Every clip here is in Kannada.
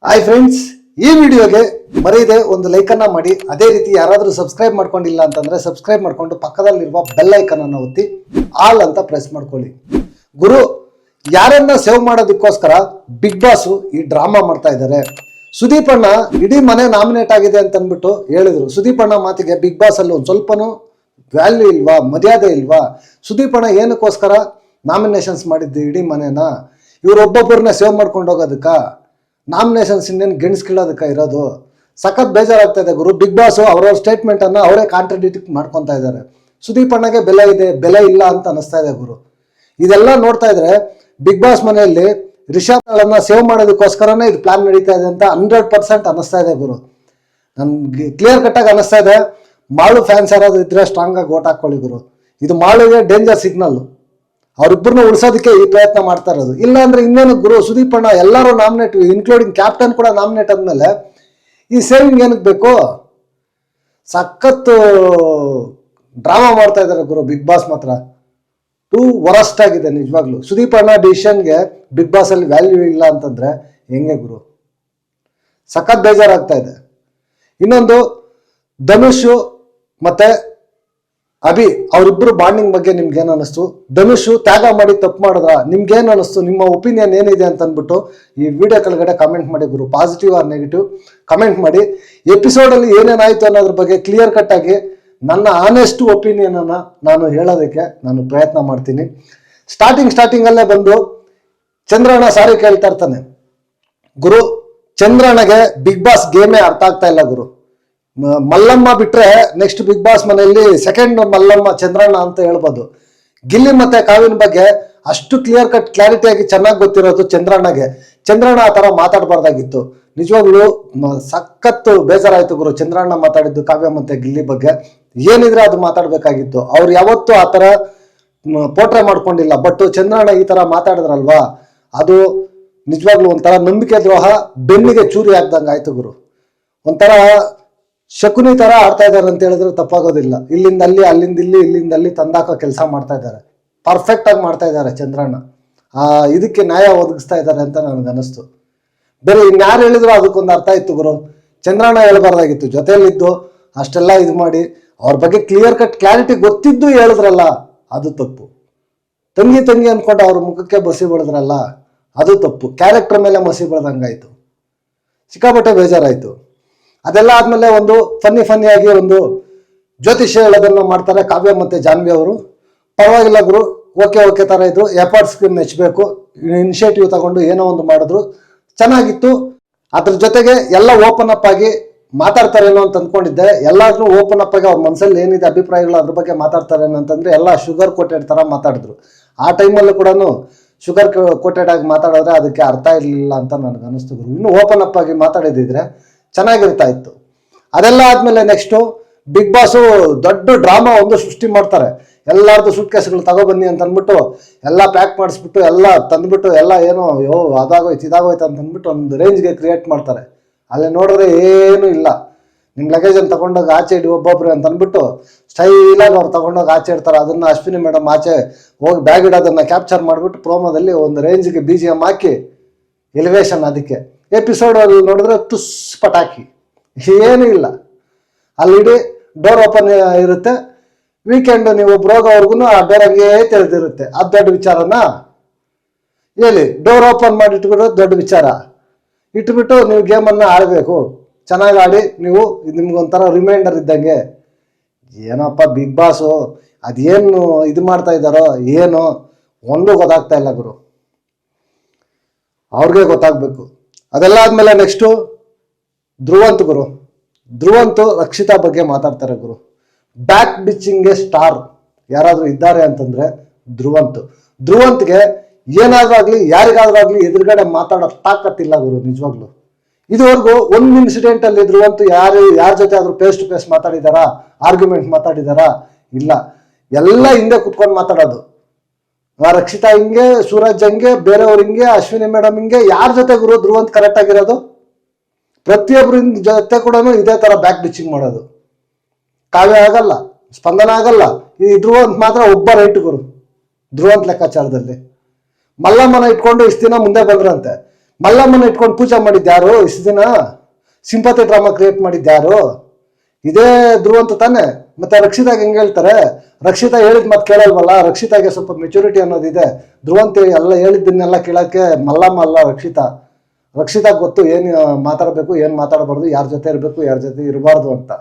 ಹಾಯ್ ಫ್ರೆಂಡ್ಸ್, ಈ ವಿಡಿಯೋಗೆ ಮರೆಯದೆ ಒಂದು ಲೈಕನ್ನು ಮಾಡಿ. ಅದೇ ರೀತಿ ಯಾರಾದರೂ ಸಬ್ಸ್ಕ್ರೈಬ್ ಮಾಡ್ಕೊಂಡಿಲ್ಲ ಅಂತಂದರೆ ಸಬ್ಸ್ಕ್ರೈಬ್ ಮಾಡಿಕೊಂಡು ಪಕ್ಕದಲ್ಲಿರುವ ಬೆಲ್ ಐಕನನ್ನು ಒತ್ತಿ ಆಲ್ ಅಂತ ಪ್ರೆಸ್ ಮಾಡ್ಕೊಳ್ಳಿ. ಗುರು, ಯಾರನ್ನ ಸೇವ್ ಮಾಡೋದಕ್ಕೋಸ್ಕರ ಬಿಗ್ ಬಾಸ್ ಈ ಡ್ರಾಮಾ ಮಾಡ್ತಾ ಇದ್ದಾರೆ. ಸುದೀಪ್ ಅಣ್ಣ ಇಡೀ ಮನೆ ನಾಮಿನೇಟ್ ಆಗಿದೆ ಅಂತ ಅಂದ್ಬಿಟ್ಟು ಹೇಳಿದ್ರು. ಸುದೀಪ್ ಅಣ್ಣ ಮಾತಿಗೆ ಬಿಗ್ ಬಾಸ್ ಅಲ್ಲಿ ಒಂದು ಸ್ವಲ್ಪನೂ ವ್ಯಾಲ್ಯೂ ಇಲ್ವಾ, ಮರ್ಯಾದೆ ಇಲ್ವಾ? ಸುದೀಪ್ ಅಣ್ಣ ಏನಕ್ಕೋಸ್ಕರ ನಾಮಿನೇಷನ್ಸ್ ಮಾಡಿದ್ದು ಇಡೀ ಮನೆನ? ಇವರೊಬ್ಬೊಬ್ಬರನ್ನ ಸೇವ್ ಮಾಡ್ಕೊಂಡು ಹೋಗೋದಕ್ಕ? ನಾಮಿನೇಷನ್ಸ್ ಇನ್ನೇನು ಗೆಣಸ್ಕಿಳೋದಕ್ಕೆ ಇರೋದು? ಸಖತ್ ಬೇಜಾರಾಗ್ತಾ ಇದೆ ಗುರು. ಬಿಗ್ ಬಾಸ್ ಅವರವ್ರ ಸ್ಟೇಟ್ಮೆಂಟ್ ಅನ್ನ ಅವರೇ ಕಾಂಟ್ರಡಿಕ್ಟ್ ಮಾಡ್ಕೊತಾ ಇದ್ದಾರೆ. ಸುದೀಪ್ ಅಣ್ಣಗೆ ಬೆಲೆ ಇದೆ, ಬೆಲೆ ಇಲ್ಲ ಅಂತ ಅನಿಸ್ತಾ ಇದೆ ಗುರು. ಇದೆಲ್ಲ ನೋಡ್ತಾ ಇದ್ರೆ ಬಿಗ್ ಬಾಸ್ ಮನೆಯಲ್ಲಿ ರಿಷಬ್ಗಳನ್ನ ಸೇವ್ ಮಾಡೋದಕ್ಕೋಸ್ಕರನೇ ಇದು ಪ್ಲಾನ್ ನಡೀತಾ ಇದೆ ಅಂತ 100% ಅನಿಸ್ತಾ ಇದೆ ಗುರು. ನನ್ಗೆ ಕ್ಲಿಯರ್ ಕಟ್ಟಾಗಿ ಅನಿಸ್ತಾ ಇದೆ. ಮಾಳು ಫ್ಯಾನ್ಸ್ ಯಾರಾದ್ರು ಇದ್ರೆ ಸ್ಟ್ರಾಂಗ್ ಆಗಿ ಓಟ್ ಹಾಕೊಳ್ಳಿ ಗುರು. ಇದು ಮಾಳುಗೆ ಡೇಂಜರ್ ಸಿಗ್ನಲ್. ಅವರಿಬ್ಬರನ್ನ ಉಳಿಸೋದಕ್ಕೆ ಈ ಪ್ರಯತ್ನ ಮಾಡ್ತಾ ಇರೋದು. ಇಲ್ಲ ಅಂದ್ರೆ ಇನ್ನೇನು ಗುರು, ಸುದೀಪ್ ಅಣ್ಣ ಎಲ್ಲರೂ ನಾಮಿನೇಟ್, ಇನ್ಕ್ಲೂಡಿಂಗ್ ಕ್ಯಾಪ್ಟನ್ ಕೂಡ ನಾಮಿನೇಟ್ ಆದ್ಮೇಲೆ ಈ ಸೇವಿಂಗ್ ಏನಕ್ಕೆ ಬೇಕು? ಸಖತ್ತು ಡ್ರಾಮಾ ಮಾಡ್ತಾ ಇದ್ದಾರೆ ಗುರು ಬಿಗ್ ಬಾಸ್. ಮಾತ್ರ ಟೂ ವರಸ್ಟ್ ಆಗಿದೆ ನಿಜವಾಗ್ಲು. ಸುದೀಪ್ ಅಣ್ಣ ಡಿಸಿಷನ್ಗೆ ಬಿಗ್ ಬಾಸ್ ಅಲ್ಲಿ ವ್ಯಾಲ್ಯೂ ಇಲ್ಲ ಅಂತಂದ್ರೆ ಹೆಂಗೆ ಗುರು? ಸಖತ್ ಬೇಜಾರಾಗ್ತಾ ಇದೆ. ಇನ್ನೊಂದು, ಧನುಷ್ ಮತ್ತೆ ಅಭಿ ಅವರಿಬ್ಬರು ಬಾಂಡಿಂಗ್ ಬಗ್ಗೆ ನಿಮ್ಗೆ ಏನು ಅನಿಸ್ತು? ಧನುಷ್ ತ್ಯಾಗ ಮಾಡಿ ತಪ್ಪು ಮಾಡಿದ್ರ? ನಿಮ್ಗೇನು ಅನಿಸ್ತು? ನಿಮ್ಮ ಒಪಿನಿಯನ್ ಏನಿದೆ ಅಂತ ಅಂದ್ಬಿಟ್ಟು ಈ ವಿಡಿಯೋ ಕೆಳಗಡೆ ಕಮೆಂಟ್ ಮಾಡಿ ಗುರು. ಪಾಸಿಟಿವ್ ಆರ್ ನೆಗೆಟಿವ್ ಕಮೆಂಟ್ ಮಾಡಿ. ಎಪಿಸೋಡಲ್ಲಿ ಏನೇನಾಯ್ತು ಅನ್ನೋದ್ರ ಬಗ್ಗೆ ಕ್ಲಿಯರ್ ಕಟ್ ಆಗಿ ನನ್ನ ಆನೆಸ್ಟ್ ಒಪಿನಿಯನ್ ಅನ್ನ ನಾನು ಹೇಳೋದಕ್ಕೆ ನಾನು ಪ್ರಯತ್ನ ಮಾಡ್ತೀನಿ. ಸ್ಟಾರ್ಟಿಂಗ್ ಅಲ್ಲೇ ಬಂದು ಚಂದ್ರಣ್ಣ ಸಾರಿ ಕೇಳ್ತಾ ಇರ್ತಾನೆ. ಗುರು, ಚಂದ್ರಣ್ಣಗೆ ಬಿಗ್ ಬಾಸ್ ಗೇಮೇ ಅರ್ಥ ಆಗ್ತಾ ಇಲ್ಲ ಗುರು. ಮಲ್ಲಮ್ಮ ಬಿಟ್ರೆ ನೆಕ್ಸ್ಟ್ ಬಿಗ್ ಬಾಸ್ ಮನೆಯಲ್ಲಿ ಸೆಕೆಂಡ್ ಮಲ್ಲಮ್ಮ ಚಂದ್ರಣ್ಣ ಅಂತ ಹೇಳ್ಬೋದು. ಗಿಲ್ಲಿ ಮತ್ತೆ ಕಾವಿನ ಬಗ್ಗೆ ಅಷ್ಟು ಕ್ಲಿಯರ್ ಕಟ್ ಕ್ಲಾರಿಟಿಯಾಗಿ ಚೆನ್ನಾಗಿ ಗೊತ್ತಿರೋದು ಚಂದ್ರಣ್ಣಗೆ. ಚಂದ್ರಣ್ಣ ಆ ಥರ ಮಾತಾಡಬಾರ್ದಾಗಿತ್ತು. ನಿಜವಾಗ್ಲೂ ಸಖತ್ತು ಬೇಜಾರಾಯ್ತು ಗುರು ಚಂದ್ರಣ್ಣ ಮಾತಾಡಿದ್ದು ಕಾವ್ಯ ಮತ್ತೆ ಗಿಲ್ಲಿ ಬಗ್ಗೆ. ಏನಿದ್ರೆ ಅದು ಮಾತಾಡ್ಬೇಕಾಗಿತ್ತು. ಅವ್ರು ಯಾವತ್ತೂ ಆ ಥರ ಪೋಟ್ರೆ ಮಾಡ್ಕೊಂಡಿಲ್ಲ. ಬಟ್ ಚಂದ್ರಣ್ಣ ಈ ಥರ ಮಾತಾಡಿದ್ರಲ್ವಾ, ಅದು ನಿಜವಾಗ್ಲೂ ಒಂಥರ ನಂಬಿಕೆ ದ್ರೋಹ, ಬೆನ್ನಿಗೆ ಚೂರಿ ಹಾಕ್ದಂಗೆ ಆಯ್ತು ಗುರು. ಒಂಥರ ಶಕುನಿ ತರ ಆಡ್ತಾ ಇದ್ದಾರೆ ಅಂತ ಹೇಳಿದ್ರೆ ತಪ್ಪಾಗೋದಿಲ್ಲ. ಇಲ್ಲಿಂದ ಅಲ್ಲಿ, ಅಲ್ಲಿಂದ ಇಲ್ಲಿ, ಇಲ್ಲಿಂದ ಅಲ್ಲಿ ತಂದಾಕೋ ಕೆಲಸ ಮಾಡ್ತಾ ಇದ್ದಾರೆ. ಪರ್ಫೆಕ್ಟ್ ಆಗಿ ಮಾಡ್ತಾ ಇದ್ದಾರೆ ಚಂದ್ರಣ್ಣ. ಇದಕ್ಕೆ ನ್ಯಾಯ ಒದಗಿಸ್ತಾ ಇದ್ದಾರೆ ಅಂತ ನನಗೆ ಅನಿಸ್ತು. ಬೇರೆ ಇನ್ಯಾರು ಹೇಳಿದ್ರು ಅದಕ್ಕೊಂದು ಅರ್ಥ ಇತ್ತು ಗುರು. ಚಂದ್ರಣ್ಣ ಹೇಳ್ಬಾರ್ದಾಗಿತ್ತು. ಜೊತೆಯಲ್ಲಿದ್ದು ಅಷ್ಟೆಲ್ಲ ಇದು ಮಾಡಿ ಅವ್ರ ಬಗ್ಗೆ ಕ್ಲಿಯರ್ ಕಟ್ ಕ್ಲಾರಿಟಿ ಗೊತ್ತಿದ್ದು ಹೇಳಿದ್ರಲ್ಲ, ಅದು ತಪ್ಪು. ತಂಗಿ ಅನ್ಕೊಂಡು ಅವ್ರ ಮುಖಕ್ಕೆ ಬಸಿ ಬೆಳೆದ್ರಲ್ಲ, ಅದು ತಪ್ಪು. ಕ್ಯಾರೆಕ್ಟರ್ ಮೇಲೆ ಮಸಿ ಬೆಳೆದಂಗಾಯ್ತು. ಸಿಕ್ಕಾಪಟ್ಟೆ ಬೇಜಾರಾಯ್ತು. ಅದೆಲ್ಲ ಆದ್ಮೇಲೆ ಒಂದು ಫನ್ನಿಯಾಗಿ ಒಂದು ಜ್ಯೋತಿಷ್ಯ ಹೇಳೋದನ್ನ ಮಾಡ್ತಾರೆ ಕಾವ್ಯ ಮತ್ತೆ ಜಾನ್ವಿ ಅವರು. ಪರವಾಗಿಲ್ಲ ಗುರು, ಓಕೆ ತರ ಇದ್ರು. ಎಫರ್ಟ್ಸ್ಗೆ ಮೆಚ್ಚಬೇಕು. ಇನಿಷಿಯೇಟಿವ್ ತಗೊಂಡು ಏನೋ ಒಂದು ಮಾಡಿದ್ರು, ಚೆನ್ನಾಗಿತ್ತು. ಅದ್ರ ಜೊತೆಗೆ ಎಲ್ಲ ಓಪನ್ ಅಪ್ ಆಗಿ ಮಾತಾಡ್ತಾರೇನೋ ಅಂತ ಅಂದ್ಕೊಂಡಿದ್ದೆ. ಎಲ್ಲಾದ್ರೂ ಓಪನ್ ಅಪ್ ಆಗಿ ಅವ್ರ ಮನಸ್ಸಲ್ಲಿ ಏನಿದೆ ಅಭಿಪ್ರಾಯಗಳು ಅದ್ರ ಬಗ್ಗೆ ಮಾತಾಡ್ತಾರೇನೋ ಅಂತಂದ್ರೆ ಎಲ್ಲ ಶುಗರ್ ಕೋಟೆಡ್ ತರ ಮಾತಾಡಿದ್ರು. ಆ ಟೈಮಲ್ಲೂ ಕೂಡ ಶುಗರ್ ಕೋಟೆಡ್ ಆಗಿ ಮಾತಾಡಿದ್ರೆ ಅದಕ್ಕೆ ಅರ್ಥ ಇರಲಿಲ್ಲ ಅಂತ ನನಗೆ ಅನಿಸ್ತು ಗುರು. ಇನ್ನು ಓಪನ್ ಅಪ್ ಆಗಿ ಮಾತಾಡಿದ್ರೆ ಚೆನ್ನಾಗಿರ್ತಾ ಇತ್ತು. ಅದೆಲ್ಲ ಆದ್ಮೇಲೆ ನೆಕ್ಸ್ಟು ಬಿಗ್ ಬಾಸು ದೊಡ್ಡ ಡ್ರಾಮಾ ಒಂದು ಸೃಷ್ಟಿ ಮಾಡ್ತಾರೆ. ಎಲ್ಲಾರ್ದು ಸೂಟ್ ಕೇಸ್ಗಳು ತಗೊಬನ್ನಿ ಅಂತ ಅಂದ್ಬಿಟ್ಟು ಎಲ್ಲ ಪ್ಯಾಕ್ ಮಾಡಿಸ್ಬಿಟ್ಟು ಎಲ್ಲ ತಂದ್ಬಿಟ್ಟು ಎಲ್ಲ ಏನೋ ಅದಾಗೋಯ್ತು ಇದಾಗೋಯ್ತು ಅಂತ ಅಂದ್ಬಿಟ್ಟು ಒಂದು ರೇಂಜ್ಗೆ ಕ್ರಿಯೇಟ್ ಮಾಡ್ತಾರೆ. ಅಲ್ಲಿ ನೋಡಿದ್ರೆ ಏನೂ ಇಲ್ಲ. ನಿಮ್ಮ ಲಗೇಜನ್ನು ತಗೊಂಡೋಗಿ ಆಚೆ ಇಡಿ ಒಬ್ಬೊಬ್ರು ಅಂತ ಅಂದ್ಬಿಟ್ಟು ಸ್ಟೈಲಾಗಿ ಅವ್ರು ತಗೊಂಡೋಗಿ ಆಚೆ ಇಡ್ತಾರೆ. ಅದನ್ನು ಅಶ್ವಿನಿ ಮೇಡಮ್ ಆಚೆ ಹೋಗಿ ಬ್ಯಾಗ್ ಇಡೋದನ್ನು ಕ್ಯಾಪ್ಚರ್ ಮಾಡಿಬಿಟ್ಟು ಪ್ರೋಮೋದಲ್ಲಿ ಒಂದು ರೇಂಜ್ಗೆ BGM ಹಾಕಿ ಎಲಿವೇಶನ್. ಅದಕ್ಕೆ ಎಪಿಸೋಡ್ ಅಲ್ಲಿ ನೋಡಿದ್ರೆ ತುಸ್ ಪಟಾಕಿ, ಏನೂ ಇಲ್ಲ. ಅಲ್ಲಿ ಡೋರ್ ಓಪನ್ ಇರುತ್ತೆ. ವೀಕೆಂಡ್ ನೀವು ಬ್ರೋಗೋವರೆಗೂ ಆ ಡೋರ್ ಹಂಗೇ ತೆರೆದಿರುತ್ತೆ. ಅದು ದೊಡ್ಡ ವಿಚಾರನ ಹೇಳಿ? ಡೋರ್ ಓಪನ್ ಮಾಡಿ ಇಟ್ಬಿಡೋದು ದೊಡ್ಡ ವಿಚಾರ. ಇಟ್ಬಿಟ್ಟು ನೀವು ಗೇಮನ್ನು ಆಡಬೇಕು. ಚೆನ್ನಾಗಿ ಆಡಿ ನೀವು ನಿಮ್ಗೊಂಥರ ರಿಮೈಂಡರ್ ಇದ್ದಂಗೆ. ಏನಪ್ಪ ಬಿಗ್ ಬಾಸು ಅದೇನು ಇದು ಮಾಡ್ತಾ ಇದ್ದಾರೋ ಏನು ಒಂದು ಗೊತ್ತಾಗ್ತಾ ಇಲ್ಲ ಗುರು. ಅವ್ರಿಗೆ ಗೊತ್ತಾಗಬೇಕು. ಅದೆಲ್ಲ ಆದ್ಮೇಲೆ ನೆಕ್ಸ್ಟು ಧ್ರುವಂತ್ ಗುರು. ಧ್ರುವಂತ್ ರಕ್ಷಿತಾ ಬಗ್ಗೆ ಮಾತಾಡ್ತಾರೆ ಗುರು. ಬ್ಯಾಕ್ ಬಿಚ್ಚಿಂಗ್ಗೆ ಸ್ಟಾರ್ ಯಾರಾದರೂ ಇದ್ದಾರೆ ಅಂತಂದ್ರೆ ಧ್ರುವಂತ್ಗೆ ಏನಾದ್ರೂ ಆಗಲಿ ಯಾರಿಗಾದ್ರೂ ಆಗಲಿ ಎದುರುಗಡೆ ಮಾತಾಡೋ ತಾಕತ್ತಿಲ್ಲ ಗುರು ನಿಜವಾಗ್ಲು. ಇದುವರೆಗೂ ಒಂದು ಇನ್ಸಿಡೆಂಟ್ ಅಲ್ಲಿ ಧ್ರುವಂತ್ ಯಾರ ಜೊತೆ ಆದ್ರೂ ಫೇಸ್ ಟು ಫೇಸ್ ಮಾತಾಡಿದಾರಾ, ಆರ್ಗ್ಯುಮೆಂಟ್ ಮಾತಾಡಿದಾರಾ? ಇಲ್ಲ. ಎಲ್ಲ ಹಿಂದೆ ಕುತ್ಕೊಂಡು ಮಾತಾಡೋದು. ರಕ್ಷಿತಾ ಹಿಂಗೆ, ಸೂರಜ್ ಹಂಗೆ, ಬೇರೆಯವ್ರ ಹಿಂಗೆ, ಅಶ್ವಿನಿ ಮೇಡಮ್ ಹಿಂಗೆ. ಯಾರ ಜೊತೆ ಗುರು ಧ್ರುವಂತ್ ಕರೆಕ್ಟ್ ಆಗಿರೋದು? ಪ್ರತಿಯೊಬ್ಬರ ಜೊತೆ ಕೂಡ ಇದೇ ತರ ಬ್ಯಾಕ್ ಬಿಚಿಂಗ್ ಮಾಡೋದು. ಕಾವ್ಯ ಆಗಲ್ಲ, ಸ್ಪಂದನ ಆಗಲ್ಲ. ಈ ಧ್ರುವಂತ್ ಮಾತ್ರ ಒಬ್ಬ ರೈಟ್ ಗುರು ಧ್ರುವಂತ್ ಲೆಕ್ಕಾಚಾರದಲ್ಲಿ. ಮಲ್ಲಮ್ಮನ ಇಟ್ಕೊಂಡು ಇಷ್ಟು ದಿನ ಮುಂದೆ ಬಂದ್ರಂತೆ. ಮಲ್ಲಮ್ಮನ ಇಟ್ಕೊಂಡು ಪೂಜೆ ಮಾಡಿದ್ಯಾರು ಇಷ್ಟು ದಿನ? ಸಿಂಪತಿ ಡ್ರಾಮಾ ಕ್ರಿಯೇಟ್ ಮಾಡಿದ್ಯಾರು? ಇದೇ ಧ್ರುವಂತ ತಾನೆ. ಮತ್ತೆ ರಕ್ಷಿತಾಗ ಹೆಂಗೆ ಹೇಳ್ತಾರೆ? ರಕ್ಷಿತಾ ಹೇಳಿದ್ ಮತ್ತೆ ಕೇಳಲ್ವಲ್ಲ. ರಕ್ಷಿತಾಗೆ ಸ್ವಲ್ಪ ಮೆಚುರಿಟಿ ಅನ್ನೋದಿದೆ. ಧ್ರುವಂತ ಎಲ್ಲ ಹೇಳಿದ್ದನ್ನೆಲ್ಲ ಕೇಳೋಕ್ಕೆ ಮಲ್ಲಮ್ಮ ಅಲ್ಲ ರಕ್ಷಿತಾಗ ಗೊತ್ತು ಏನು ಮಾತಾಡಬೇಕು, ಏನು ಮಾತಾಡಬಾರ್ದು, ಯಾರ ಜೊತೆ ಇರಬೇಕು, ಯಾರ ಜೊತೆ ಇರಬಾರ್ದು ಅಂತ.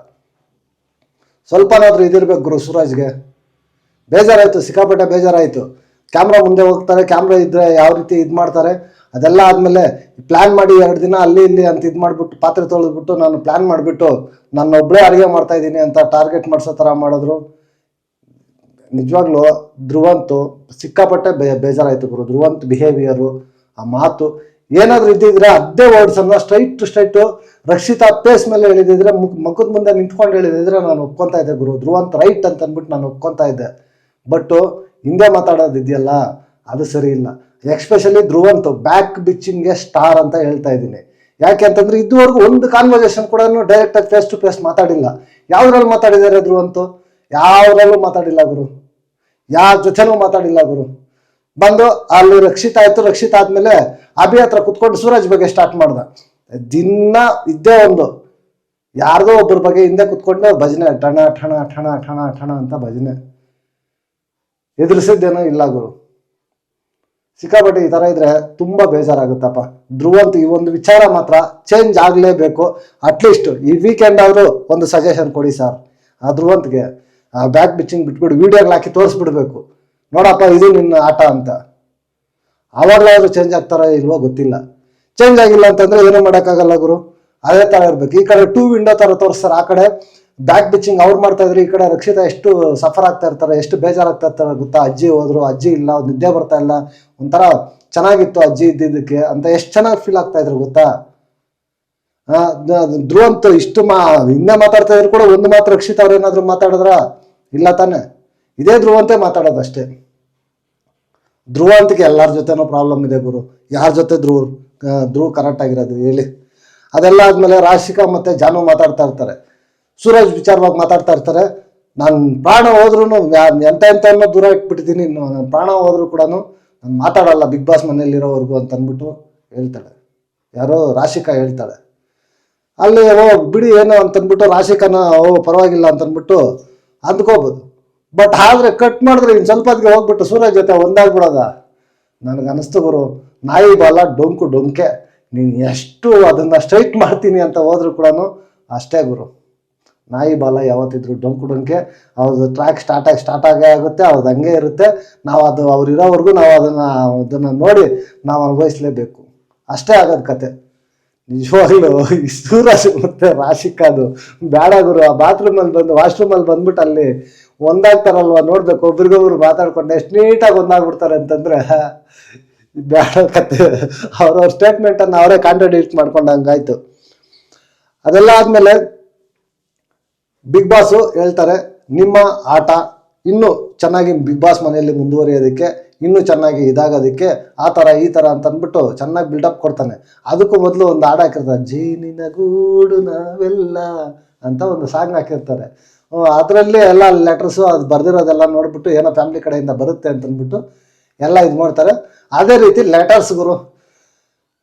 ಸ್ವಲ್ಪನಾದ್ರೂ ಇದಿರ್ಬೇಕು ಗುರು. ಸೂರಜ್ಗೆ ಬೇಜಾರಾಯ್ತು, ಸಿಕ್ಕಾಪಟ್ಟೆ ಬೇಜಾರಾಯ್ತು. ಕ್ಯಾಮ್ರಾ ಮುಂದೆ ಹೋಗ್ತಾರೆ, ಕ್ಯಾಮ್ರಾ ಇದ್ರೆ ಯಾವ ರೀತಿ ಇದು ಮಾಡ್ತಾರೆ ಅದೆಲ್ಲ ಆದಮೇಲೆ ಪ್ಲ್ಯಾನ್ ಮಾಡಿ 2 ದಿನ ಅಲ್ಲಿ ಇಲ್ಲಿ ಅಂತ ಇದು ಮಾಡಿಬಿಟ್ಟು ಪಾತ್ರೆ ತೊಳೆದ್ಬಿಟ್ಟು ನಾನು ಪ್ಲ್ಯಾನ್ ಮಾಡಿಬಿಟ್ಟು ನಾನೊಬ್ಬರೇ ಅಡುಗೆ ಮಾಡ್ತಾ ಇದ್ದೀನಿ ಅಂತ ಟಾರ್ಗೆಟ್ ಮಾಡಿಸೋ ಥರ ಮಾಡಿದ್ರು. ನಿಜವಾಗ್ಲೂ ಧ್ರುವಂತು ಸಿಕ್ಕಾಪಟ್ಟೆ ಬೇಜಾರಾಯಿತು ಗುರು. ಧ್ರುವಂತ್ ಬಿಹೇವಿಯರು, ಆ ಮಾತು ಏನಾದರೂ ಇದ್ದಿದ್ರೆ ಅದೇ ವರ್ಡ್ಸನ್ನು ಸ್ಟ್ರೈಟು ರಕ್ಷಿತಾ ಪೇಸ್ ಮೇಲೆ ಹೇಳಿದಿದ್ರೆ, ಮುಖದ ಮುಂದೆ ನಿಂತ್ಕೊಂಡು ಹೇಳಿದಿದ್ರೆ ನಾನು ಒಪ್ಕೊತಾ ಇದ್ದೆ ಗುರು. ಧ್ರುವಂತ್ ರೈಟ್ ಅಂತ ಅಂದ್ಬಿಟ್ಟು ನಾನು ಒಪ್ಕೊತಾ ಇದ್ದೆ. ಬಟ್ಟು ಹಿಂದೆ ಮಾತಾಡೋದಿದೆಯಲ್ಲ ಅದು ಸರಿ ಇಲ್ಲ. ಎಕ್ಸ್ಪೆಷಲಿ ಧ್ರುವಂತ್ ಬ್ಯಾಕ್ ಬಿಚ್ಚಿಂಗ್ಗೆ ಸ್ಟಾರ್ ಅಂತ ಹೇಳ್ತಾ ಇದ್ದೀನಿ. ಯಾಕೆ ಅಂತಂದ್ರೆ ಇದುವರೆಗೂ ಒಂದು ಕಾನ್ವರ್ಸೇಷನ್ ಕೂಡ ಡೈರೆಕ್ಟಾಗಿ ಫೇಸ್ ಟು ಫೇಸ್ ಮಾತಾಡಿಲ್ಲ. ಯಾವ್ದ್ರಲ್ಲಿ ಮಾತಾಡಿದ್ದಾರೆ ಧ್ರುವಂತು? ಯಾವ್ದ್ರಲ್ಲೂ ಮಾತಾಡಿಲ್ಲ ಗುರು. ಯಾರ ಜೊತೆನೂ ಮಾತಾಡಿಲ್ಲ ಗುರು. ಬಂದು ಅಲ್ಲಿ ರಕ್ಷಿತ ಆಯ್ತು, ರಕ್ಷಿತ ಆದ್ಮೇಲೆ ಅಭಿ ಹತ್ರ ಕುತ್ಕೊಂಡು ಸೂರಜ್ ಬಗ್ಗೆ ಸ್ಟಾರ್ಟ್ ಮಾಡ್ದ. ದಿನ ಇದ್ದೇ ಒಂದು ಯಾರ್ದೋ ಒಬ್ಬರ ಬಗ್ಗೆ ಹಿಂದೆ ಕುತ್ಕೊಂಡು ಭಜನೆ ಠಣ ಠಣ ಠಣ ಠಣ ಠಣ ಅಂತ ಭಜನೆ. ಎದುರಿಸಿದ್ದೇನೋ ಇಲ್ಲ ಗುರು. ಸಿಕ್ಕಾಪಟ್ಟೆ ಈ ಥರ ಇದ್ರೆ ತುಂಬಾ ಬೇಜಾರಾಗುತ್ತಪ್ಪ. ಧ್ರುವಂತ್ ಈ ಒಂದು ವಿಚಾರ ಮಾತ್ರ ಚೇಂಜ್ ಆಗಲೇಬೇಕು. ಅಟ್ಲೀಸ್ಟ್ ಈ ವೀಕೆಂಡ್ ಆದರೂ ಒಂದು ಸಜೆಷನ್ ಕೊಡಿ ಸರ್. ಆ ಧ್ರುವಂತ್ಗೆ ಬ್ಯಾಕ್ ಬಿಚ್ಚಿಂಗ್ ಬಿಟ್ಬಿಡು, ವಿಡಿಯೋಗಳು ಹಾಕಿ ತೋರಿಸ್ಬಿಡ್ಬೇಕು, ನೋಡಪ್ಪ ಇದು ನಿನ್ನ ಆಟ ಅಂತ. ಆವಾಗಲಾದ್ರೂ ಚೇಂಜ್ ಆಗ್ತಾರ ಇಲ್ವೋ ಗೊತ್ತಿಲ್ಲ. ಚೇಂಜ್ ಆಗಿಲ್ಲ ಅಂತಂದ್ರೆ ಏನೂ ಮಾಡೋಕ್ಕಾಗಲ್ಲ ಗುರು. ಅದೇ ಥರ ಇರ್ಬೇಕು. ಈ ಕಡೆ 2 ವಿಂಡೋ ಥರ ತೋರಿಸ್ತಾರೆ, ಆ ಕಡೆ ಬ್ಯಾಕ್ ಬಿಚ್ಚಿಂಗ್ ಅವ್ರು ಮಾಡ್ತಾ ಇದ್ರೆ ಈ ಕಡೆ ರಕ್ಷಿತಾ ಎಷ್ಟು ಸಫರ್ ಆಗ್ತಾ ಇರ್ತಾರೆ, ಎಷ್ಟು ಬೇಜಾರಾಗ್ತಾ ಇರ್ತಾರೆ ಗೊತ್ತಾ. ಅಜ್ಜಿ ಹೋದ್ರು, ಅಜ್ಜಿ ಇಲ್ಲ, ನಿದ್ದೆ ಬರ್ತಾ ಇಲ್ಲ, ಒಂಥರ ಚೆನ್ನಾಗಿತ್ತು ಅಜ್ಜಿ ಇದ್ದಿದ್ದಕ್ಕೆ ಅಂತ ಎಷ್ಟು ಚೆನ್ನಾಗಿ ಫೀಲ್ ಆಗ್ತಾ ಇದ್ರು ಗೊತ್ತಾ. ಧ್ರುವಂತ್ ಇಷ್ಟು ಹಿಂದೆ ಮಾತಾಡ್ತಾ ಇದ್ರು ಕೂಡ ಒಂದು ಮಾತು ರಕ್ಷಿತಾ ಅವ್ರು ಏನಾದ್ರು ಮಾತಾಡಿದ್ರ? ಇಲ್ಲ ತಾನೆ. ಇದೇ ಧ್ರುವಂತೆ ಮಾತಾಡೋದಷ್ಟೇ. ಧ್ರುವಂತಿಗೆ ಎಲ್ಲರ ಜೊತೆನೂ ಪ್ರಾಬ್ಲಮ್ ಇದೆ ಗುರು. ಯಾರ ಜೊತೆ ಧ್ರುವ್ ಕರೆಕ್ಟ್ ಆಗಿರೋದು ಹೇಳಿ? ಅದೆಲ್ಲ ಆದ್ಮೇಲೆ ರಾಶಿಕಾ ಮತ್ತೆ ಜಾನು ಮಾತಾಡ್ತಾ ಇರ್ತಾರೆ, ಸೂರಜ್ ವಿಚಾರವಾಗಿ ಮಾತಾಡ್ತಾ ಇರ್ತಾರೆ. ನಾನು ಪ್ರಾಣ ಹೋದ್ರೂ ಎಂತ ದೂರ ಇಟ್ಬಿಟ್ಟಿದ್ದೀನಿ, ನನ್ನ ಪ್ರಾಣ ಹೋದ್ರು ಕೂಡ ನಾನು ಮಾತಾಡಲ್ಲ ಬಿಗ್ ಬಾಸ್ ಮನೇಲಿರೋವರೆಗೂ ಅಂತ ಅಂದ್ಬಿಟ್ಟು ಹೇಳ್ತಾಳೆ. ಯಾರೋ ರಾಶಿಕಾ ಹೇಳ್ತಾಳೆ. ಅಲ್ಲಿ ಬಿಡಿ ಏನೋ ಅಂತಂದ್ಬಿಟ್ಟು ರಾಶಿಕಾನ ಪರವಾಗಿಲ್ಲ ಅಂತಂದ್ಬಿಟ್ಟು ಅಂದ್ಕೋಬೋದು. ಬಟ್ ಆದ್ರೆ ಕಟ್ ಮಾಡಿದ್ರೆ ಇನ್ನು ಸ್ವಲ್ಪ ಹೊತ್ತಿಗೆ ಹೋಗ್ಬಿಟ್ಟು ಸೂರಜ್ ಜೊತೆ ಒಂದಾಗ್ಬಿಡೋದ? ನನಗೆ ಅನಿಸ್ತು ಗುರು, ನಾಯಿ ಬಾಲ ಡೊಂಕೆ. ನೀನು ಎಷ್ಟು ಅದನ್ನ ಸ್ಟ್ರೈಟ್ ಮಾಡ್ತೀನಿ ಅಂತ ಹೋದ್ರು ಕೂಡ ಅಷ್ಟೇ ಗುರು. ನಾಯಿ ಬಾಲ ಯಾವತ್ತಿದ್ರು ಡೊಂಕೆ. ಅವ್ರದ್ದು ಟ್ರ್ಯಾಕ್ ಸ್ಟಾರ್ಟ್ ಆಗೇ ಆಗುತ್ತೆ, ಅವ್ರದ್ದು ಹಂಗೆ ಇರುತ್ತೆ. ನಾವು ಅದು ಅವ್ರು ಇರೋವರೆಗೂ ನಾವು ಅದನ್ನು ನೋಡಿ ನಾವು ಅನುಭವಿಸ್ಲೇಬೇಕು. ಅಷ್ಟೇ ಆಗೋದು ಕತೆ. ನಿಜವಾಗ್ಲೂ ಈ ಸೂರಜ್ ಮತ್ತೆ ರಾಶಿಕಾದು ಬೇಡ ಗುರು. ಆ ಬಾತ್ರೂಮಲ್ಲಿ ಬಂದು ವಾಶ್ರೂಮಲ್ಲಿ ಬಂದ್ಬಿಟ್ಟು ಅಲ್ಲಿ ಒಂದಾಗ್ತಾರಲ್ವ, ನೋಡ್ಬೇಕು ಒಬ್ರಿಗೊಬ್ರು ಮಾತಾಡ್ಕೊಂಡು ಎಷ್ಟು ನೀಟಾಗಿ ಒಂದಾಗ್ಬಿಡ್ತಾರೆ ಅಂತಂದ್ರೆ ಬೇಡ ಕತೆ. ಅವ್ರವ್ರ ಸ್ಟೇಟ್ಮೆಂಟನ್ನು ಅವರೇ ಕಾಂಟ್ರಡಿಕ್ಟ್ ಮಾಡ್ಕೊಂಡಂಗಾಯ್ತು. ಅದೆಲ್ಲ ಆದ್ಮೇಲೆ ಬಿಗ್ ಬಾಸು ಹೇಳ್ತಾರೆ, ನಿಮ್ಮ ಆಟ ಇನ್ನೂ ಚೆನ್ನಾಗಿ ಬಿಗ್ ಬಾಸ್ ಮನೆಯಲ್ಲಿ ಮುಂದುವರಿಯೋದಕ್ಕೆ, ಇನ್ನೂ ಚೆನ್ನಾಗಿ ಇದಾಗೋದಕ್ಕೆ ಆ ಥರ ಈ ಥರ ಅಂತ ಅಂದ್ಬಿಟ್ಟು ಚೆನ್ನಾಗಿ ಬಿಲ್ಡಪ್ ಕೊಡ್ತಾನೆ. ಅದಕ್ಕೂ ಮೊದಲು ಒಂದು ಹಾಡು ಹಾಕಿರ್ತಾರೆ, ಜೇನಿನ ಗೂಡು ನಾವೆಲ್ಲ ಅಂತ ಒಂದು ಸಾಂಗ್ ಹಾಕಿರ್ತಾರೆ. ಅದರಲ್ಲಿ ಎಲ್ಲ ಲೆಟರ್ಸು ಅದು ಬರೆದಿರೋದೆಲ್ಲ ನೋಡ್ಬಿಟ್ಟು ಏನೋ ಫ್ಯಾಮಿಲಿ ಕಡೆಯಿಂದ ಬರುತ್ತೆ ಅಂತಂದ್ಬಿಟ್ಟು ಎಲ್ಲ ಇದು ಮಾಡ್ತಾರೆ. ಅದೇ ರೀತಿ ಲೆಟರ್ಸ್ ಗುರು,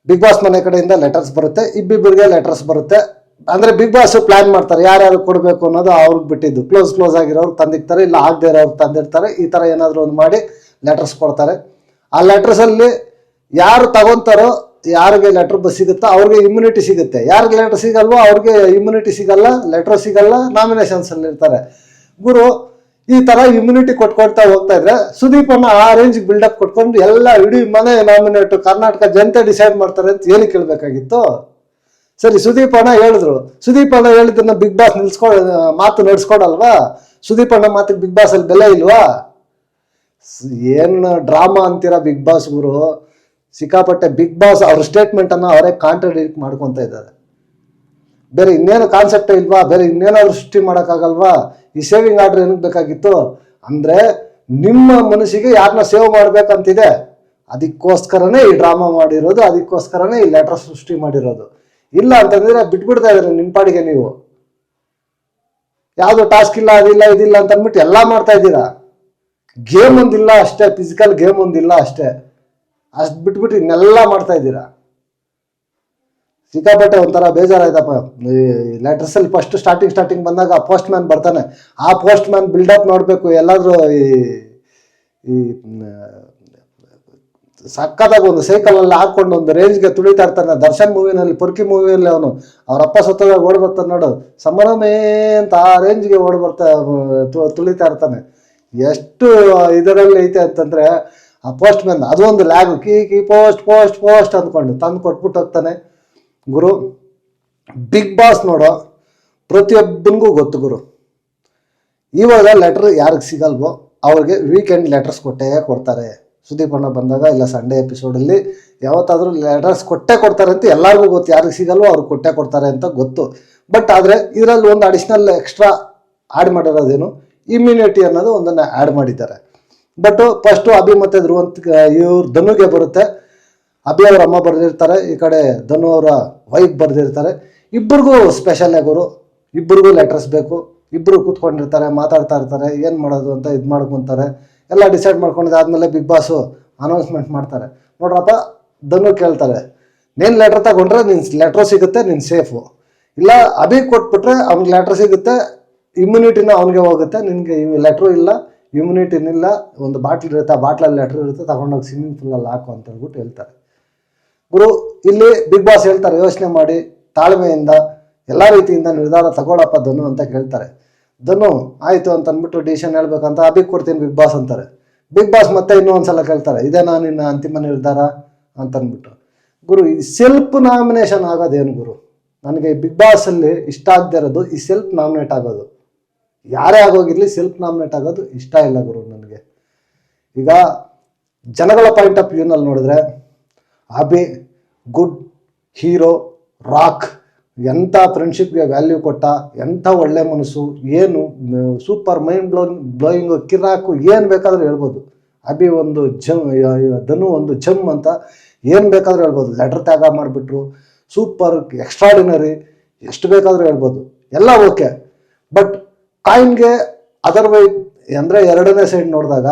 ಬಿಗ್ ಬಾಸ್ ಮನೆ ಕಡೆಯಿಂದ ಲೆಟರ್ಸ್ ಬರುತ್ತೆ, ಇಬ್ಬಿಬ್ಬರಿಗೆ ಲೆಟರ್ಸ್ ಬರುತ್ತೆ. ಅಂದರೆ ಬಿಗ್ ಬಾಸ್ ಪ್ಲ್ಯಾನ್ ಮಾಡ್ತಾರೆ ಯಾರ್ಯಾರು ಕೊಡಬೇಕು ಅನ್ನೋದು ಅವ್ರಿಗೆ ಬಿಟ್ಟಿದ್ದು. ಕ್ಲೋಸ್ ಆಗಿರೋರು ತಂದಿರ್ತಾರೆ, ಇಲ್ಲ ಆಗದೆ ಇರೋರು ತಂದಿರ್ತಾರೆ. ಈ ಥರ ಏನಾದರೂ ಒಂದು ಮಾಡಿ ಲೆಟರ್ಸ್ ಕೊಡ್ತಾರೆ. ಆ ಲೆಟರ್ಸಲ್ಲಿ ಯಾರು ತಗೊತಾರೋ, ಯಾರಿಗೆ ಲೆಟರ್ ಸಿಗುತ್ತೋ ಅವ್ರಿಗೆ ಇಮ್ಯುನಿಟಿ ಸಿಗುತ್ತೆ. ಯಾರಿಗೆ ಲೆಟರ್ ಸಿಗಲ್ವೋ ಅವ್ರಿಗೆ ಇಮ್ಯುನಿಟಿ ಸಿಗಲ್ಲ, ಲೆಟರ್ ಸಿಗಲ್ಲ, ನಾಮಿನೇಷನ್ಸಲ್ಲಿ ಇರ್ತಾರೆ ಗುರು. ಈ ಥರ ಇಮ್ಯುನಿಟಿ ಕೊಟ್ಕೊಳ್ತಾ ಹೋಗ್ತಾ ಇದ್ರೆ ಸುದೀಪನ್ನ ಆ ರೇಂಜ್ಗೆ ಬಿಲ್ಡಪ್ ಕೊಟ್ಕೊಂಡು ಎಲ್ಲ ಇಡೀ ಮನೆ ನಾಮಿನೇಟು ಕರ್ನಾಟಕ ಜನತೆ ಡಿಸೈಡ್ ಮಾಡ್ತಾರೆ ಅಂತ ಏನು ಕೇಳಬೇಕಾಗಿತ್ತು? ಸರಿ, ಸುದೀಪ್ ಅಣ್ಣ ಹೇಳಿದ್ರು, ಸುದೀಪ್ ಅಣ್ಣ ಹೇಳಿದ್ದನ್ನ ಬಿಗ್ ಬಾಸ್ ಮಾತು ನಡೆಸ್ಕೊಡಲ್ವಾ? ಸುದೀಪ್ ಅಣ್ಣ ಮಾತಿಗೆ ಬಿಗ್ ಬಾಸ್ ಅಲ್ಲಿ ಬೆಲೆ ಇಲ್ವಾ? ಏನು ಡ್ರಾಮಾ ಅಂತೀರಾ ಬಿಗ್ ಬಾಸ್ ಗುರು. ಸಿಕ್ಕಾಪಟ್ಟೆ ಬಿಗ್ ಬಾಸ್ ಅವ್ರ ಸ್ಟೇಟ್ಮೆಂಟ್ ಅನ್ನ ಅವರೇ ಕಾಂಟ್ರಡಿಕ್ಟ್ ಮಾಡ್ಕೊತ ಇದ್ದಾರೆ. ಬೇರೆ ಇನ್ನೇನು ಕಾನ್ಸೆಪ್ಟ್ ಇಲ್ವಾ? ಬೇರೆ ಇನ್ನೇನಾದ್ರು ಸೃಷ್ಟಿ ಮಾಡೋಕ್ಕಾಗಲ್ವಾ? ಈ ಸೇವಿಂಗ್ ಆರ್ಡರ್ ಏನಕ್ಕೆ ಬೇಕಾಗಿತ್ತು ಅಂದ್ರೆ ನಿಮ್ಮ ಮನಸ್ಸಿಗೆ ಯಾರನ್ನ ಸೇವ್ ಮಾಡ್ಬೇಕಂತಿದೆ, ಅದಕ್ಕೋಸ್ಕರನೇ ಈ ಡ್ರಾಮಾ ಮಾಡಿರೋದು, ಅದಕ್ಕೋಸ್ಕರನೇ ಈ ಲೆಟರ್ ಸೃಷ್ಟಿ ಮಾಡಿರೋದು. ಇಲ್ಲ ಅಂತಂದ್ರೆ ಬಿಟ್ಬಿಡ್ತಾ ಇದ್ರಿ ನಿಮ್ಮ ಪಾಡಿಗೆ ನೀವು. ಯಾವ್ದು ಟಾಸ್ಕ್ ಇಲ್ಲ, ಅದಿಲ್ಲ ಇದಿಲ್ಲ ಅಂತ ಅಂದ್ಬಿಟ್ಟು ಎಲ್ಲ ಮಾಡ್ತಾ ಇದ್ದೀರಾ. ಗೇಮ್ ಒಂದಿಲ್ಲ ಅಷ್ಟೇ, ಫಿಸಿಕಲ್ ಗೇಮ್ ಒಂದಿಲ್ಲ ಅಷ್ಟೇ, ಅಷ್ಟು ಬಿಟ್ಬಿಟ್ಟು ಇನ್ನೆಲ್ಲ ಮಾಡ್ತಾ ಇದ್ದೀರಾ. ಸಿಕ್ಕಾಪಟ್ಟೆ ಒಂಥರ ಬೇಜಾರಾಯ್ತಪ್ಪ. ಈ ಲೆಟರ್ಸಲ್ಲಿ ಫಸ್ಟ್ ಸ್ಟಾರ್ಟಿಂಗ್ ಬಂದಾಗ ಪೋಸ್ಟ್ ಮ್ಯಾನ್ ಬರ್ತಾನೆ. ಆ ಪೋಸ್ಟ್ ಮ್ಯಾನ್ ಬಿಲ್ಡಪ್ ನೋಡಬೇಕು. ಎಲ್ಲಾದರೂ ಈ ಸಕ್ಕದಾಗ ಒಂದು ಸೈಕಲಲ್ಲಿ ಹಾಕೊಂಡು ಒಂದು ರೇಂಜ್ಗೆ ತುಳಿತಾ ಇರ್ತಾನೆ. ದರ್ಶನ್ ಮೂವಿನಲ್ಲಿ, ಪೊರ್ಕಿ ಮೂವಿಯಲ್ಲಿ ಅವನು ಅವ್ರ ಅಪ್ಪ ಸತ್ತೋದಾಗ ಓಡಿ ಬರ್ತಾನೆ ನೋಡು, ಸಂಭ್ರಮೇ ಅಂತ ಆ ರೇಂಜ್ಗೆ ಓಡಿ ತುಳಿತಾ ಇರ್ತಾನೆ. ಎಷ್ಟು ಇದರಲ್ಲಿ ಐತೆ ಅಂತಂದರೆ ಆ ಪೋಸ್ಟ್ ಮ್ಯಾನ್ ಅದು ಒಂದು ಲ್ಯಾಗು, ಕೀ ಪೋಸ್ಟ್ ಅಂದ್ಕೊಂಡು ತಂದು ಕೊಟ್ಬಿಟ್ಟು ಹೋಗ್ತಾನೆ. ಗುರು ಬಿಗ್ ಬಾಸ್ ನೋಡೋ ಪ್ರತಿಯೊಬ್ಬನಿಗೂ ಗೊತ್ತು ಗುರು, ಇವಾಗ ಲೆಟ್ರ್ ಯಾರಿಗೆ ಸಿಗಲ್ವೋ ಅವ್ರಿಗೆ ವೀಕೆಂಡ್ ಲೆಟರ್ಸ್ ಕೊಡ್ತಾರೆ. ಸುದೀಪ್ ಅಣ್ಣ ಬಂದಾಗ ಇಲ್ಲ ಸಂಡೇ ಎಪಿಸೋಡಲ್ಲಿ ಯಾವತ್ತಾದರೂ ಲೆಟರ್ಸ್ ಕೊಡ್ತಾರೆ ಅಂತ ಎಲ್ಲರಿಗೂ ಗೊತ್ತು. ಯಾರಿಗೆ ಸಿಗಲ್ವೋ ಅವ್ರಿಗೆ ಕೊಡ್ತಾರೆ ಅಂತ ಗೊತ್ತು. ಬಟ್ ಆದರೆ ಇದರಲ್ಲಿ ಒಂದು ಅಡಿಷ್ನಲ್ ಎಕ್ಸ್ಟ್ರಾ ಆ್ಯಡ್ ಮಾಡಿರೋದೇನು, ಇಮ್ಯುನಿಟಿ ಅನ್ನೋದು ಒಂದನ್ನು ಆ್ಯಡ್ ಮಾಡಿದ್ದಾರೆ. ಬಟ್ ಫಸ್ಟು ಅಭಿ ಮತ್ತು ಧ್ರುವಂತ್ ಇವ್ರು ಧನುಗೆ ಬರುತ್ತೆ. ಅಭಿ ಅವ್ರ ಅಮ್ಮ ಬರೆದಿರ್ತಾರೆ, ಈ ಕಡೆ ಧನು ಅವರ ವೈಫ್ ಬರೆದಿರ್ತಾರೆ. ಇಬ್ಬರಿಗೂ ಸ್ಪೆಷಲ್ ಗುರು, ಇಬ್ಬರಿಗೂ ಲೆಟರ್ಸ್ ಬೇಕು. ಇಬ್ಬರು ಕೂತ್ಕೊಂಡಿರ್ತಾರೆ, ಮಾತಾಡ್ತಾ ಇರ್ತಾರೆ, ಏನು ಮಾಡೋದು ಅಂತ ಇದು ಮಾಡ್ಕೊತಾರೆ. ಎಲ್ಲ ಡಿಸೈಡ್ ಮಾಡ್ಕೊಂಡಿದ್ದಾದ್ಮೇಲೆ ಬಿಗ್ ಬಾಸು ಅನೌನ್ಸ್ಮೆಂಟ್ ಮಾಡ್ತಾರೆ. ನೋಡ್ರಪ್ಪ, ಧನು ಕೇಳ್ತಾರೆ, ನೀನು ಲೆಟ್ರ್ ತಗೊಂಡ್ರೆ ನಿನ್ನ ಲೆಟ್ರು ಸಿಗುತ್ತೆ, ನೀನು ಸೇಫು. ಇಲ್ಲ ಅಭಿ ಕೊಟ್ಬಿಟ್ರೆ ಅವ್ನಿಗೆ ಲೆಟ್ರ್ ಸಿಗುತ್ತೆ, ಇಮ್ಯುನಿಟಿನ ಅವ್ನಿಗೆ ಹೋಗುತ್ತೆ. ನಿನಗೆ ಲೆಟ್ರು ಇಲ್ಲ, ಇಮ್ಯುನಿಟಿನಿಲ್ಲ, ಒಂದು ಬಾಟ್ಲ್ ಇರುತ್ತೆ, ಆ ಬಾಟ್ಲಲ್ಲಿ ಲೆಟ್ರ್ ಇರುತ್ತೆ, ತಗೊಂಡೋಗಿ ಸ್ವಿಮ್ಮಿಂಗ್ ಪೂಲಲ್ಲಿ ಹಾಕು ಅಂತ ಹೇಳ್ಬಿಟ್ಟು ಹೇಳ್ತಾರೆ. ಗುರು ಇಲ್ಲಿ ಬಿಗ್ ಬಾಸ್ ಹೇಳ್ತಾರೆ, ಯೋಚನೆ ಮಾಡಿ ತಾಳ್ಮೆಯಿಂದ ಎಲ್ಲ ರೀತಿಯಿಂದ ನಿರ್ಧಾರ ತಗೊಳಪ್ಪ ಧನು ಅಂತ ಕೇಳ್ತಾರೆ. ಧನು ಆಯಿತು ಅಂತ ಅಂದ್ಬಿಟ್ಟು ಡಿಸಿಷನ್ ಹೇಳ್ಬೇಕಂತ ಅಭಿಗೆ ಕೊಡ್ತೀನಿ ಬಿಗ್ ಬಾಸ್ ಅಂತಾರೆ. ಬಿಗ್ ಬಾಸ್ ಮತ್ತೆ ಇನ್ನೂ ಒಂದ್ಸಲ ಕೇಳ್ತಾರೆ, ಇದೇನಾ ನಿನ್ನ ಅಂತಿಮ ನಿರ್ಧಾರ ಅಂತಂದ್ಬಿಟ್ಟು. ಗುರು ಈ ಸೆಲ್ಫ್ ನಾಮಿನೇಷನ್ ಆಗೋದೇನು ಗುರು? ನನಗೆ ಬಿಗ್ ಬಾಸಲ್ಲಿ ಇಷ್ಟ ಆಗದೆ ಇರೋದು ಈ ಸೆಲ್ಫ್ ನಾಮಿನೇಟ್ ಆಗೋದು. ಯಾರೇ ಆಗೋಗಿರಲಿ ಸೆಲ್ಫ್ ನಾಮಿನೇಟ್ ಆಗೋದು ಇಷ್ಟ ಇಲ್ಲ ಗುರು ನನಗೆ. ಈಗ ಜನಗಳ ಪಾಯಿಂಟ್ ಆಫ್ ವ್ಯೂನಲ್ಲಿ ನೋಡಿದ್ರೆ ಅಭಿ ಗುಡ್ ಹೀರೋ, ರಾಕ್, ಎಂಥ ಫ್ರೆಂಡ್ಶಿಪ್ಗೆ ವ್ಯಾಲ್ಯೂ ಕೊಟ್ಟ, ಎಂಥ ಒಳ್ಳೆ ಮನಸ್ಸು, ಏನು ಸೂಪರ್ ಮೈಂಡ್ ಬ್ಲೋಯಿಂಗು, ಕಿರಾಕು, ಏನು ಬೇಕಾದರೂ ಹೇಳ್ಬೋದು. ಅಭಿ ಒಂದು ಧನು ಒಂದು ಜಮ್ ಅಂತ ಏನು ಬೇಕಾದರೂ ಹೇಳ್ಬೋದು. ಲೆಟರ್ ತ್ಯಾಗ ಮಾಡಿಬಿಟ್ರು, ಸೂಪರ್ ಎಕ್ಸ್ಟ್ರಾಡಿನರಿ, ಎಷ್ಟು ಬೇಕಾದರೂ ಹೇಳ್ಬೋದು, ಎಲ್ಲ ಓಕೆ. ಬಟ್ ಕಾಯಿನ್ಗೆ ಅದರ್ವೈಸ್ ಅಂದರೆ ಎರಡನೇ ಸೈಡ್ ನೋಡಿದಾಗ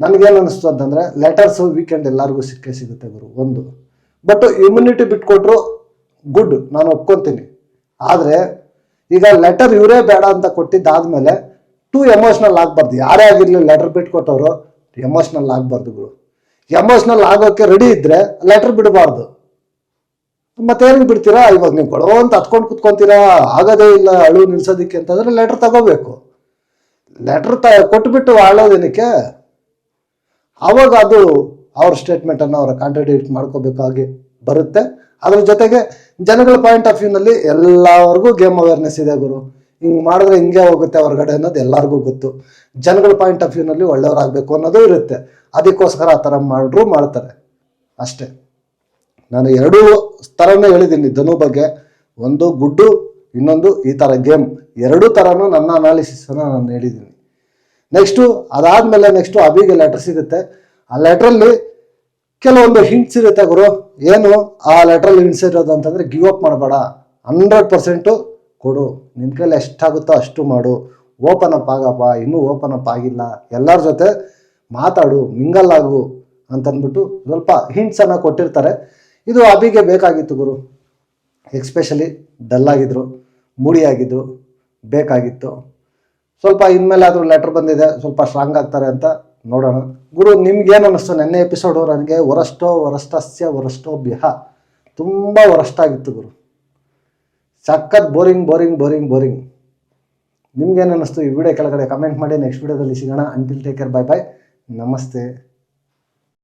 ನನಗೇನು ಅನ್ನಿಸ್ತು ಅಂತಂದರೆ ಲೆಟರ್ಸು ವೀಕೆಂಡ್ ಎಲ್ಲರಿಗೂ ಸಿಗುತ್ತೆ ಗುರು ಒಂದು. ಬಟ್ ಇಮ್ಯುನಿಟಿ ಬಿಟ್ಕೊಟ್ರು ಗುಡ್, ನಾನು ಒಪ್ಕೊತೀನಿ. ಆದರೆ ಈಗ ಲೆಟರ್ ಇವರೇ ಬೇಡ ಅಂತ ಕೊಟ್ಟಿದ್ದಾದ್ಮೇಲೆ ಟೂ ಎಮೋಷ್ನಲ್ ಆಗಬಾರ್ದು. ಯಾರೇ ಆಗಿರಲಿ ಲೆಟರ್ ಬಿಟ್ಕೊಟ್ಟವರು ಎಮೋಷ್ನಲ್ ಆಗಬಾರ್ದು ಗುರು. ಎಮೋಷ್ನಲ್ ಆಗೋಕ್ಕೆ ರೆಡಿ ಇದ್ದರೆ ಲೆಟರ್ ಬಿಡಬಾರ್ದು. ಮತ್ತೇನು ಬಿಡ್ತೀರಾ? ಇವಾಗ ನೀವು ಕೊಡೋ ಅಂತ ಹತ್ಕೊಂಡು ಕುತ್ಕೊತೀರಾ, ಆಗೋದೇ ಇಲ್ಲ ಅಳು ನಿಲ್ಸೋದಕ್ಕೆ ಅಂತಂದರೆ ಲೆಟರ್ ತಗೋಬೇಕು. ಲೆಟರ್ ಕೊಟ್ಬಿಟ್ಟು ಆಳೋದೇನಕ್ಕೆ? ಆವಾಗ ಅದು ಅವ್ರ ಸ್ಟೇಟ್ಮೆಂಟನ್ನು ಅವರ ಕಾಂಟ್ರಡಿಕ್ಟ್ ಮಾಡ್ಕೋಬೇಕಾಗಿ ಬರುತ್ತೆ. ಅದ್ರ ಜೊತೆಗೆ ಜನಗಳ ಪಾಯಿಂಟ್ ಆಫ್ ವ್ಯೂನಲ್ಲಿ ಎಲ್ಲರಿಗೂ ಗೇಮ್ ಅವೇರ್ನೆಸ್ ಇದೆ ಗುರು. ಹಿಂಗೆ ಮಾಡಿದ್ರೆ ಹಿಂಗೆ ಹೋಗುತ್ತೆ ಹೊರಗಡೆ ಅನ್ನೋದು ಎಲ್ಲರಿಗೂ ಗೊತ್ತು. ಜನಗಳ ಪಾಯಿಂಟ್ ಆಫ್ ವ್ಯೂನಲ್ಲಿ ಒಳ್ಳೆಯವರಾಗಬೇಕು ಅನ್ನೋದು ಇರುತ್ತೆ. ಅದಕ್ಕೋಸ್ಕರ ಆ ಥರ ಮಾಡ್ತಾರೆ ಅಷ್ಟೇ. ನಾನು ಎರಡೂ ಥರನೇ ಹೇಳಿದ್ದೀನಿ ಧನು ಬಗ್ಗೆ. ಒಂದು ಗುಡ್ಡು, ಇನ್ನೊಂದು ಈ ಥರ ಗೇಮ್. ಎರಡೂ ಥರನೂ ನನ್ನ ಅನಾಲಿಸಿಸನ್ನು ನಾನು ಹೇಳಿದ್ದೀನಿ. ನೆಕ್ಸ್ಟು ಅಭಿಗೆ ಲೆಟರ್ ಸಿಗುತ್ತೆ. ಆ ಲೆಟ್ರಲ್ಲಿ ಕೆಲವೊಂದು ಹಿಂಟ್ಸ್ ಇರುತ್ತೆ ಗುರು. ಏನು ಆ ಲೆಟ್ರಲ್ಲಿ ಹಿಂಟ್ಸ್ ಇರೋದು ಅಂತಂದರೆ, ಗಿವ್ ಅಪ್ ಮಾಡಬೇಡ, 100% ಕೊಡು, ನಿನ್ನ ಕೈಲಿ ಎಷ್ಟಾಗುತ್ತೋ ಅಷ್ಟು ಮಾಡು, ಓಪನ್ ಅಪ್ ಆಗಪ್ಪ, ಇನ್ನೂ ಓಪನ್ ಅಪ್ ಆಗಿಲ್ಲ, ಎಲ್ಲರ ಜೊತೆ ಮಾತಾಡು, ಮಿಂಗಲ್ ಆಗು ಅಂತಂದ್ಬಿಟ್ಟು ಸ್ವಲ್ಪ ಹಿಂಟ್ಸನ್ನು ಕೊಟ್ಟಿರ್ತಾರೆ. ಇದು ಅಭಿಗೆ ಬೇಕಾಗಿತ್ತು ಗುರು. ಎಕ್ಸ್ಪೆಷಲಿ ಡಲ್ ಆಗಿದ್ರು, ಮೂಡಿ ಆಗಿದ್ರು, ಬೇಕಾಗಿತ್ತು. ಸ್ವಲ್ಪ ಇನ್ಮೇಲೆ ಆದರೂ ಲೆಟರ್ ಬಂದಿದೆ, ಸ್ವಲ್ಪ ಸ್ಟ್ರಾಂಗ್ ಆಗ್ತಾರೆ ಅಂತ ನೋಡೋಣ ಗುರು. ನಿಮ್ಗೇನು ಅನ್ನಿಸ್ತು ನೆನ್ನೆ ಎಪಿಸೋಡು? ನನಗೆ ವರಷ್ಟಸ್ಯ ಬಿಹ ತುಂಬ ವರಷ್ಟಾಗಿತ್ತು ಗುರು. ಸಖತ್ ಬೋರಿಂಗ್. ನಿಮ್ಗೇನು ಅನ್ನಿಸ್ತು ಈ ವಿಡಿಯೋ ಕೆಳಗಡೆ ಕಮೆಂಟ್ ಮಾಡಿ. ನೆಕ್ಸ್ಟ್ ವಿಡಿಯೋದಲ್ಲಿ ಸಿಗೋಣ. ಅಂಟಿಲ್ ಟೇಕ್ ಕೇರ್, ಬೈ ನಮಸ್ತೆ.